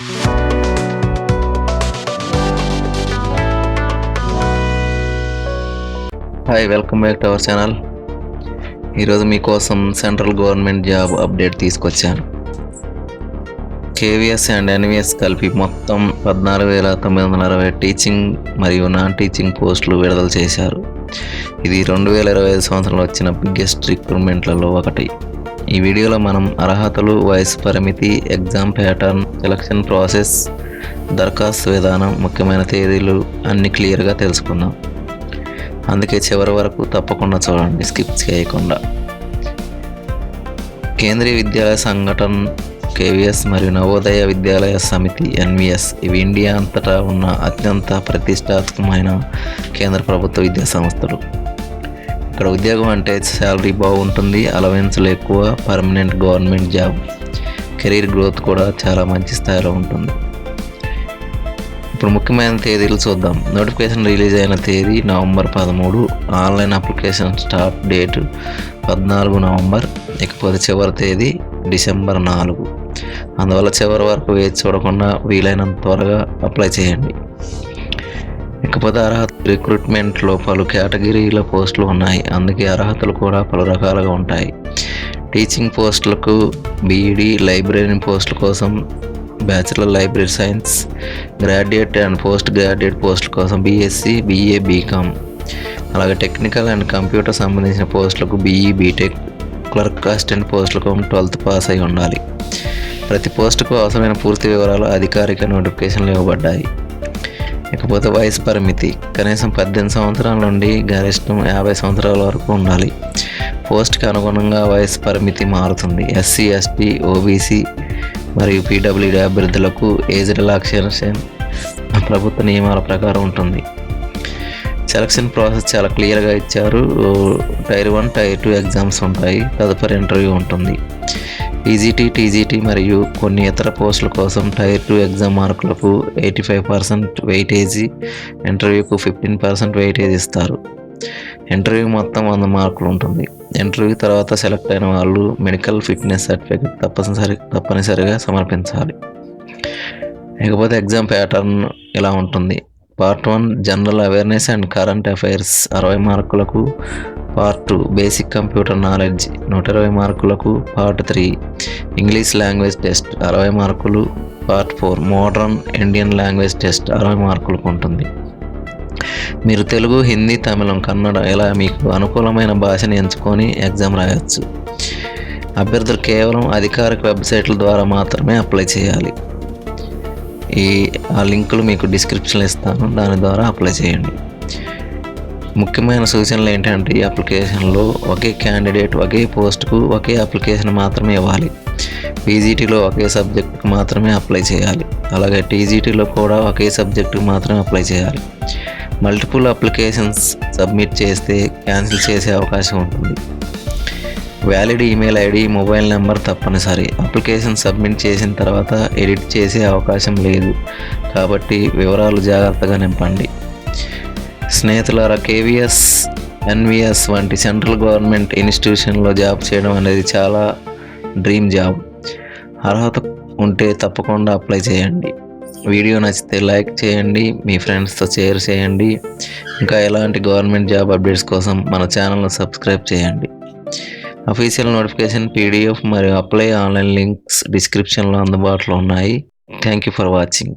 Hi, welcome back to our channel. ఈరోజు మీకోసం central government job update తీసుకొచ్చాను. KVS and NVS కలిపి మొత్తం 14,960 టీచింగ్ మరియు నాన్ టీచింగ్ పోస్టులు విడుదల చేశారు. ఇది 2025 సంవత్సరంలో వచ్చిన బిగ్గెస్ట్ రిక్రూట్మెంట్లలో ఒకటి. ఈ వీడియోలో మనం అర్హతలు, వయసు పరిమితి, ఎగ్జామ్ ప్యాటర్న్, సెలక్షన్ ప్రాసెస్, దరఖాస్తు విధానం, ముఖ్యమైన తేదీలు అన్ని క్లియర్గా తెలుసుకుందాం. అందుకే చివరి వరకు తప్పకుండా చూడండి, స్కిప్ చేయకుండా. కేంద్రీయ విద్యాలయ సంఘటన కేవీఎస్ మరియు నవోదయ విద్యాలయ సమితి ఎన్వీఎస్ ఇవి ఇండియా అంతటా ఉన్న అత్యంత ప్రతిష్టాత్మకమైన కేంద్ర ప్రభుత్వ విద్యా సంస్థలు. ఇక్కడ ఉద్యోగం అంటే శాలరీ బాగుంటుంది, అలవెన్స్లు ఎక్కువ, permanent government job, career growth కూడా చాలా మంచి స్థాయిలో ఉంటుంది. ఇప్పుడు ముఖ్యమైన తేదీలు చూద్దాం. నోటిఫికేషన్ రిలీజ్ అయిన తేదీ November 13, online application start date 14 November, ఇకపోతే చివరి తేదీ డిసెంబర్ 4. అందువల్ల చివరి వరకు వేచి చూడకుండా వీలైనంత త్వరగా అప్లై చేయండి. ఇకపోతే అర్హత రిక్రూట్మెంట్లో పలు కేటగిరీల పోస్టులు ఉన్నాయి, అందుకే అర్హతలు కూడా పలు రకాలుగా ఉంటాయి. టీచింగ్ పోస్టులకు బీఈడీ, లైబ్రరీ పోస్టుల కోసం bachelor library science, graduate and post graduate పోస్టుల కోసం బీఎస్సీ, బీఏ, బీకామ్, అలాగే టెక్నికల్ అండ్ కంప్యూటర్ సంబంధించిన పోస్టులకు బీఈ, బీటెక్, క్లర్క్ అసిస్టెంట్ పోస్టులకు 12th పాస్ అయి ఉండాలి. ప్రతి పోస్టుకు అవసరమైన పూర్తి వివరాలు అధికారిక నోటిఫికేషన్లు ఇవ్వబడ్డాయి. ఇకపోతే వయసు పరిమితి కనీసం 18 సంవత్సరాల నుండి గరిష్టం 50 సంవత్సరాల వరకు ఉండాలి. పోస్ట్కి అనుగుణంగా వయసు పరిమితి మారుతుంది. ఎస్సీ, ఎస్టీ, ఓబీసీ మరియు పీడబ్ల్యూడీ అభ్యర్థులకు ఏజ్ రిలాక్సేషన్ ప్రభుత్వ నియమాల ప్రకారం ఉంటుంది. సెలక్షన్ ప్రాసెస్ చాలా క్లియర్గా ఇచ్చారు. టైర్ 1, టైర్ 2 ఎగ్జామ్స్ ఉంటాయి. తదుపరి ఇంటర్వ్యూ ఉంటుంది. ఈజీటీ, టీజీటీ మరియు కొన్ని ఇతర పోస్టుల కోసం టైర్ 2 ఎగ్జామ్ మార్కులకు 85% వెయిటేజీ, ఇంటర్వ్యూకు 15% వెయిటేజ్ ఇస్తారు. ఇంటర్వ్యూ మొత్తం 100 మార్కులు ఉంటుంది. ఇంటర్వ్యూ తర్వాత సెలెక్ట్ అయిన వాళ్ళు మెడికల్ ఫిట్నెస్ సర్టిఫికేట్ తప్పనిసరిగా సమర్పించాలి. ఇకపోతే ఎగ్జామ్ ప్యాటర్న్ ఇలా ఉంటుంది. Part 1 general awareness and current affairs 60 మార్కులకు, పార్ట్ 2 బేసిక్ కంప్యూటర్ నాలెడ్జ్ 120 మార్కులకు, పార్ట్ 3 ఇంగ్లీష్ లాంగ్వేజ్ టెస్ట్ 60 మార్కులు, part 4 modern Indian language test 60 మార్కులకు ఉంటుంది. మీరు తెలుగు, హిందీ, తమిళం, కన్నడ ఇలా మీకు అనుకూలమైన భాషని ఎంచుకొని ఎగ్జామ్ రాయొచ్చు. అభ్యర్థులు కేవలం అధికారిక వెబ్సైట్ల ద్వారా మాత్రమే అప్లై చేయాలి. ఆ లింకులు మీకు డిస్క్రిప్షన్లో ఇస్తాను, దాని ద్వారా అప్లై చేయండి. ముఖ్యమైన సూచనలు ఏంటంటే ఈ అప్లికేషన్లో ఒకే క్యాండిడేట్ ఒకే పోస్టుకు ఒకే అప్లికేషన్ మాత్రమే ఇవ్వాలి. పీజీటీలో ఒకే సబ్జెక్టుకు మాత్రమే అప్లై చేయాలి. అలాగే టీజీటీలో కూడా ఒకే సబ్జెక్టుకు మాత్రమే అప్లై చేయాలి. మల్టిపుల్ అప్లికేషన్స్ సబ్మిట్ చేస్తే క్యాన్సిల్ చేసే అవకాశం ఉంటుంది. Valid email ID, mobile number తప్పనిసరి. అప్లికేషన్ సబ్మిట్ చేసిన తర్వాత ఎడిట్ చేసే అవకాశం లేదు, కాబట్టి వివరాలు జాగ్రత్తగా నింపండి. స్నేహితులారా, కేవీఎస్, ఎన్వీఎస్ వంటి సెంట్రల్ గవర్నమెంట్ ఇన్స్టిట్యూషన్లో జాబ్ చేయడం అనేది చాలా డ్రీమ్ జాబ్. అర్హత ఉంటే తప్పకుండా అప్లై చేయండి. వీడియో నచ్చితే లైక్ చేయండి, మీ ఫ్రెండ్స్తో షేర్ చేయండి. ఇంకా ఎలాంటి గవర్నమెంట్ జాబ్ అప్డేట్స్ కోసం మన ఛానల్ను సబ్స్క్రైబ్ చేయండి. అఫీషియల్ నోటిఫికేషన్, పీడిఎఫ్ మరియు అప్లై ఆన్లైన్ లింక్స్ డిస్క్రిప్షన్లో అందుబాటులో ఉన్నాయి. Thank you for watching.